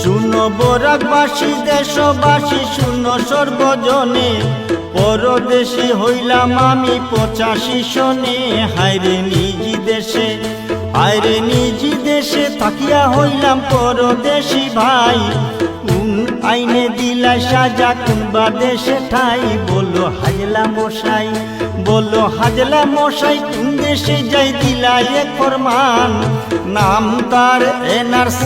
শুনো বরাকবাসী দেশবাসী শুনো সর্বজনে, পরদেশী হইলাম আমি 85 সনে। হায়রে নিজ দেশে, হায়রে নিজ দেশে থাকিয়া হইলাম পরদেশী ভাই। কোন আইনে দিলা সাজা কোনবা দেশে ঠাই, বলো হাজলা মশাই, বলো হাজলা মশাই কোন দেশে যাই দিলা এক ফরমান। নাম তার NRC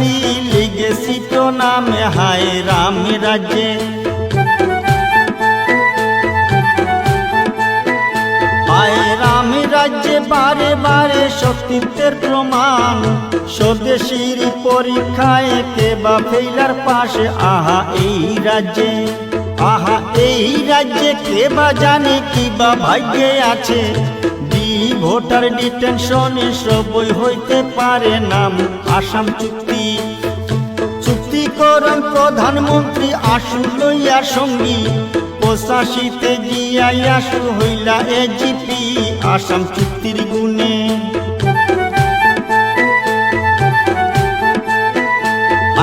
লিগেছি তো নামে, হায় রাম রাজ্যে, হায় রাম রাজ্যে বারে বারে সতীত্বের প্রমাণ। স্বদেশীর পরীক্ষায় কে বা ফেইলার পাশে, আহা এই রাজ্যে, আহা এই রাজ্যে কে বা জানে কি বা ভাগ্যে আছে। ভোটার ডিটেনশনে সবই হইতে পারে নাম আসাম চুক্তি। চুক্তিকরণ প্রধানমন্ত্রী আশু লইয়া সঙ্গী, 85তে জিয়াই আশু হইলা AGP আসাম চুক্তির গুণে।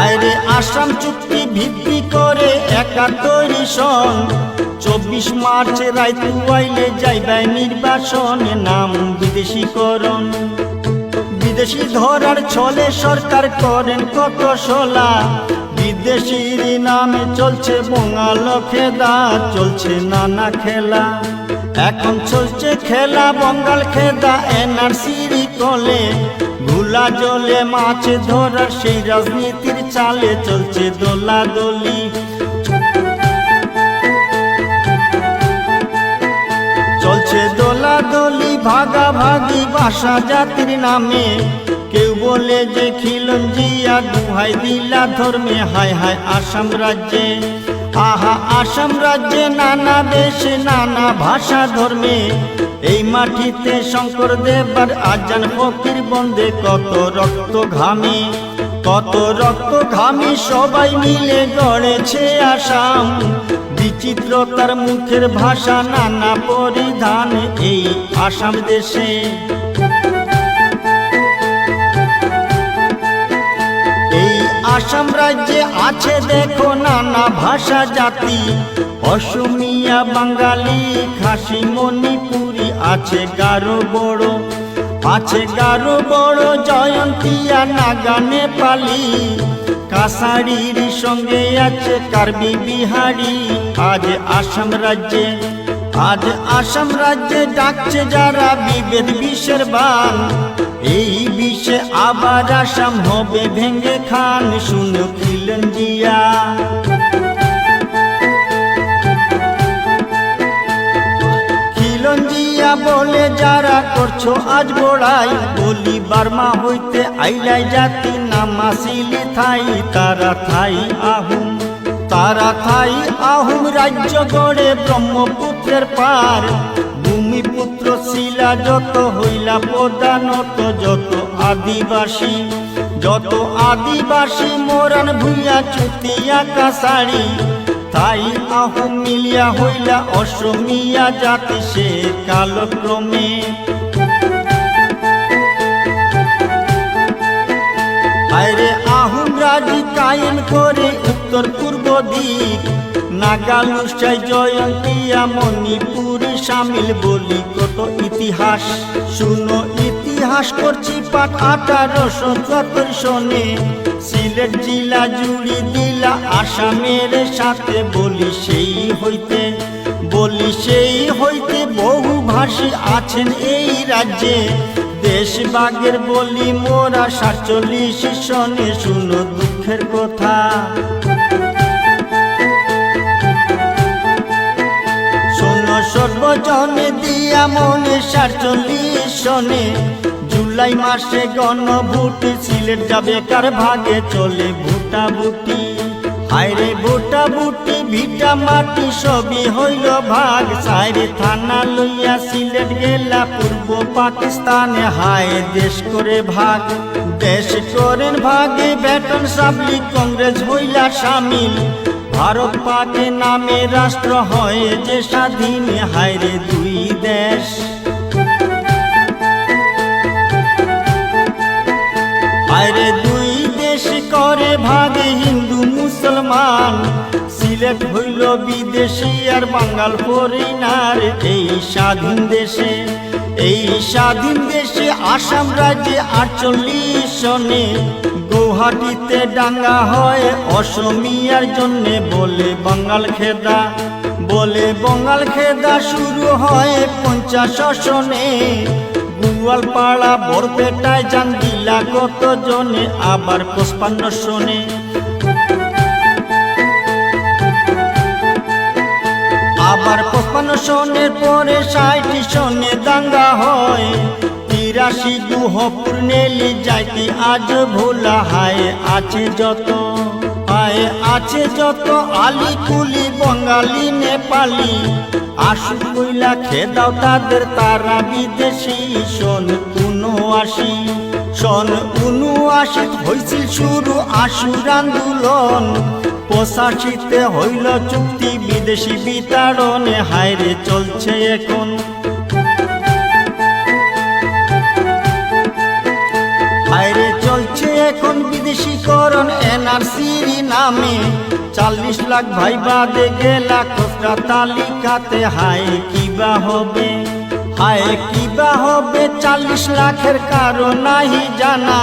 আরে আসাম চুক্তি ভিত্তি করে 71 সন, 24 মার্চ রাইতু আইলে যাইবে নির্বাচন। নাম বিদেশীকরণ, বিদেশি ধরার ছলে সরকার করেন কত শোলা। বিদেশির নামে চলছে বঙ্গাল খেদা, চলছে নানা খেলা। এখন চলছে খেলা বঙ্গাল খেদা NRCর কলে। ভুলা জলে মাছ ধরার সেই রাজনীতির চালে চলছে দোলাদলি। চলছে দোলাদলি ভাগাভাগি ভাষা জাতির নামে। কেউ বলে যে খিলঞ্জিয়া দুহাই দিলা ধর্মে, হায় হায় আসাম রাজ্যে, আহা আসাম রাজ্যে নানা দেশে নানা ভাষা ধর্মে। এই মাটিতে শঙ্কর দেবার আজান ফকির বন্দে, কত রক্ত ঘামে, কত রক্ত ঘামে সবাই মিলে গড়েছে আসাম। বিচিত্রতার মুখের ভাষা নানা পরিধান এই আসাম দেশে। এই আসাম রাজ্যে আছে দেখো নানা ভাষা জাতি। অসমিয়া বাঙালি খাসি মণিপুরি, আছে গারো বড়, আছে গারো বড় জয়ন্তিয়া নাগা নেপালি। কাছাড়ির সঙ্গে আছে কার্বি বিহারি। আজ আসাম রাজ্যে, আজ আসাম রাজ্যে ডাকছে যারা বিভেদ বিষের বান। এই বিষে আবার আসাম হবে ভেঙ্গে খান, শুনো খিলঞ্জিয়া। খিলঞ্জিয়া বলে যারা করছো আজ বড়াই, বলি বার্মা হইতে আইলাই জাতি নামা সিলি থাই। তারা থাই আহুম, তারা থাই আহুম রাজ্য গড়ে ব্রহ্মপুত্রের পার। ভূমিপুত্র শিলা যত হইলা প্রধানত, যত আদিবাসী, যত আদিবাসী মোরান ভুইয়া চুতিয়া কাছাড়ি। তাই আহুম মিলিয়া হইলা অসমিয়া জাতি সে কালক্রমে। আরে আহুম রাজি কায়েম করে উত্তর পূর্ব দিক। নাগালুসাই জয়ন্তিয়া মণিপুরে সামিল, বলি কত ইতিহাস। শুনো ইতিহাস করছি পাঠ 1874 সনে। সিলেট জেলা জুড়ি দিলা আসামের সাথে, বলি সেই হইতে, বলি সেই হইতে বহু ভাষী আছেন এই রাজ্যে। দেশবাগের বলি মোরা 47 সনে, শুনো দুঃখের কথা। শোনো সর্বজনে দিয়া মনে 47 সনে। জুলাই মাসে গণভোটে সিলেট যাবে কার ভাগে, চলে ভোটাভুটি। হায়রে ভোটাভুটি ভিটা মাটি সবই হইল ভাগ। সাইরে থানা লইয়া সিলেট গেলা পূর্ব পাকিস্তানে, হায় দেশ করে ভাগ, দেশ করেন ভাগে। বেতন সাবলি কংগ্রেস হইলা সামিল, ভারত পাকে নামে রাষ্ট্র হয় যে স্বাধীন। হায়রে দুই দেশ, হায়রে দুই দেশ করে ভাগে। হিন্দু সিলেট হইল বিদেশি আর বাঙ্গাল ফরেনার এই স্বাধীন দেশে। এই স্বাধীন দেশে আসাম রাজ্যে 48 সনে গৌহাটিতে দাঙ্গা হয় অসমিয়ার জন্যে বলে বাঙ্গাল খেদা। বলে বাঙ্গাল খেদা শুরু হয় 50 সনে। গোয়ালপাড়া বরপেটায় জান দিলা কত জনে আবার 55 সনে। আবার 55 সনের পরে 60 সনে দাঙ্গা হয়। 83 গুহপুর নেলি যাইতি আজ ভোলা হায় আছে যত। হায় আছে যত আলি কুলি বাঙালি নেপালি আশু কইলা খেদাও তাদের তারা বিদেশি। সন 79 সন 79 হইছিল শুরু আশুর আন্দোলন। 85তে হইল চুক্তি বিদেশি বিতাড়নে। হায়রে চলছে এখন হায়রে চলছে এখন বিদেশিকরণ এনআরসির নামে। 40 লাখ ভাই বাদে গেলা খসড়া তালিকাতে। হায় কিবা হবে হায় কিবা হবে 40 লাখের কারণ নাহি জানা।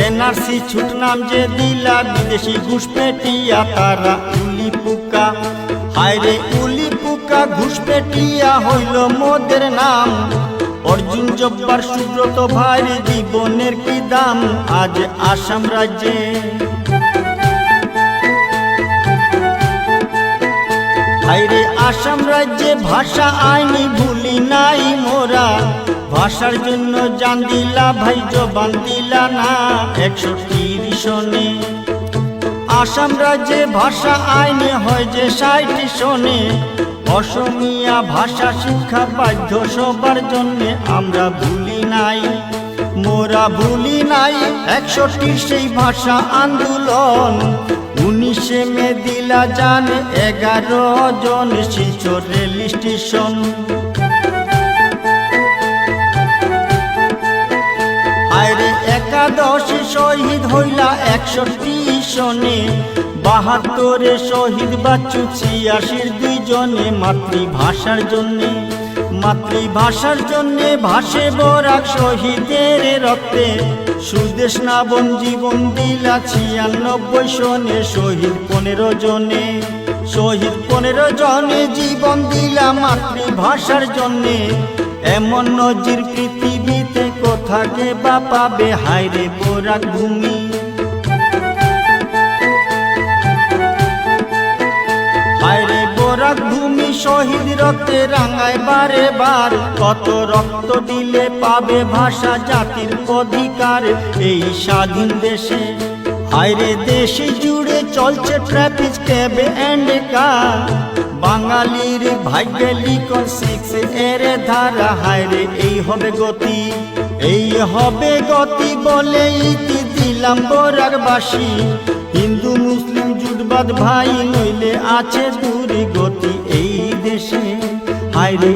এনআরসি ছুট নাম যে দিলা বিদেশি ঘুষপেটিয়া তারা উলি পুকা। হায়রে উলি পুকা ঘুষপেটিয়া হইল মোদের নাম। অর্জুন জব্বার সুব্রত ভাইয়ের জীবনের কি দাম আজ আসাম রাজ্যে। হায়রে আসাম রাজ্যে ভাষা আইনি ভুলি নাই মোরা। ভাষার জন্য জান দিলা ভাই জবান দিলা না 130 সনে। আসাম রাজ্যে ভাষা আইনে হয় যে 60 সনে। অসমিয়া ভাষা শিক্ষা বাধ্য সবার জন্যে আমরা ভুলি নাই মোরা ভুলি নাই 61 সেই ভাষা আন্দোলন। 19 মে দিলা জান 11 জন শিলচর রেল স্টেশন। হায়রে 11 শহীদ হইলা 61 সনে। 72 শহীদ বাচ্চু 86 2 জনে মাতৃভাষার জন্যে। মাতৃভাষার জন্যে ভাসে বরাক শহীদের রক্তে। সুদেশ নাবন জীবন দিলা 96 সনে। শহীদ 15 জনে শহীদ 15 জনে জীবন দিলা মাতৃভাষার জন্যে। এমন নজির পৃথিবীতে কোথাকে বা পাবে। হায়রে বরাক ভূমি হায়রে বরাক ভূমি শহীদ রক্তে রাঙায় বারে বার। কত রক্ত দিলে পাবে ভাষা জাতির অধিকার এই স্বাধীন দেশে। হায়রে দেশে জুড়ে চলছে ট্রাফিক ক্যাব এন্ড কার। বাঙালির ভাগ্যে লিখন 6 এর ধারা। হায়রে এই হবে গতি এই হবে গতি বলে ইতি দিলাম বরাকবাসী। হিন্দু মুসলিম জুটবাদ ভাই নইলে আছে দুর্গতি এই দেশে। হায়রে